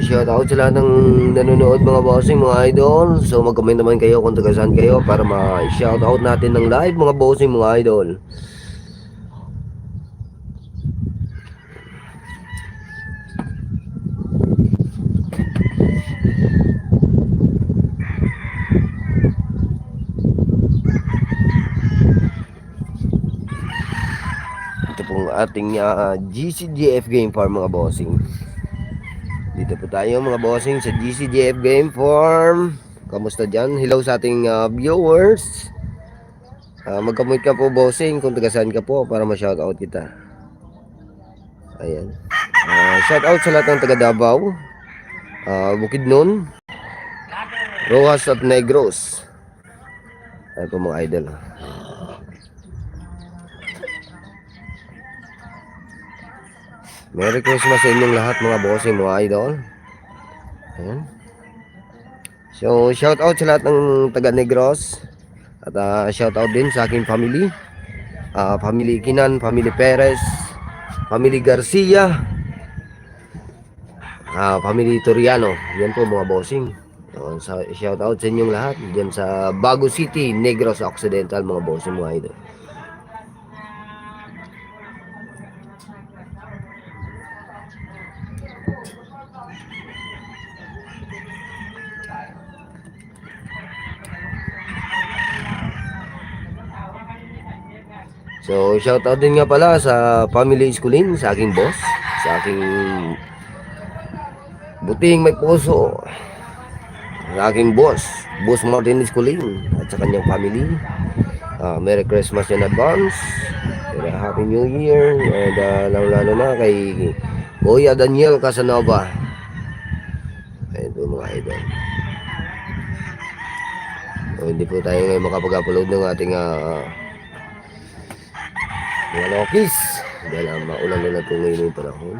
shout out sa lahat ng nanonood mga bossing, mga idol. So mag-comment naman kayo kung taga saan kayo para ma-shout out natin ng live mga bossing, mga idol. Ito pong ating GCGF Game Farm mga bossing. Dito po tayo mga bossing sa GCGF Game Farm. Kamusta dyan? Hello sa ating viewers. Mag-comment ka po bossing kung taga saan ka po para ma-shoutout kita. Ayan. Shoutout sa lahat ng taga Davao, Bukidnon, Rojas at Negros. Ayan po mga idol. Merry Christmas sa inyong lahat mga bossing, mga idol. Ayan. So shoutout sa lahat ng taga Negros. At shoutout din sa aking family, family Kinan, family Perez, family Garcia, family Toriano. Yan po mga bossing. Shoutout sa inyong lahat dyan sa Bago City, Negros Occidental mga bossing, mga idol. So shoutout din nga pala sa family Iskulin, sa aking boss, sa aking buting may puso, sa aking boss Martin Iskulin at sa kanyang family. Merry Christmas in advance, Happy New Year, and lalo na kay Kuya Daniel Casanova. Ayun po mga idol. So, hindi po tayo ngayon makapag-upload ng ating mga lokis dahil maulan na ito ngayon yung panahon.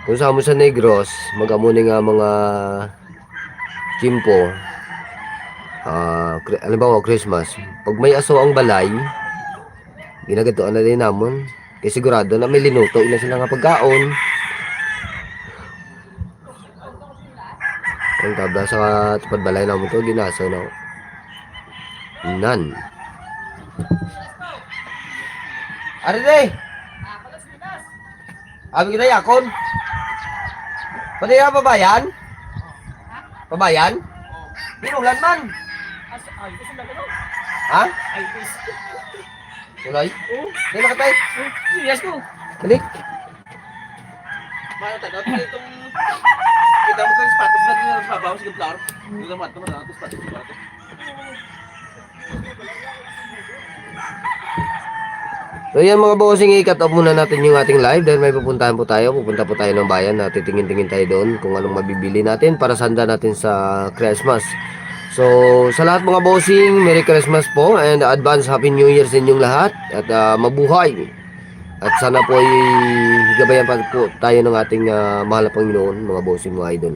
Kung sa mo sa Negros, mag-amuni nga mga chimpo, alam Christmas, pag may aso ang balay, ginagatuan na din namon. Kaya sigurado na may linuto ina sila nga pagkaon. Ang tabla sa tupad balay namon to, ginaso na. Nan. Aride! Abi kita yakon? Pwede ka pabayan? Pabayan? Binulan man. Ha? Ulay? Hindi makatay? Yes ko. Balik. Mana tadot pa itong kita mo kang sapatos na babaw sa gablar. Hindi naman ito na sapatos sa bato. So yan mga bossing, i-cut off muna natin yung ating live dahil may pupuntahan po tayo. Pupunta po tayo ng bayan na titingin-tingin tayo doon kung anong mabibili natin para sanda natin sa Christmas. So sa lahat mga bossing, Merry Christmas po and advance Happy New Year sa inyong lahat. At mabuhay. At sana po ay gabayan pa po tayo ng ating mahal na Panginoon mga bossing, mga idol.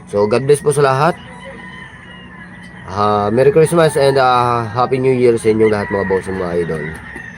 So God bless po sa lahat. Merry Christmas and Happy New Year sa inyong lahat mga bossing, mga idol.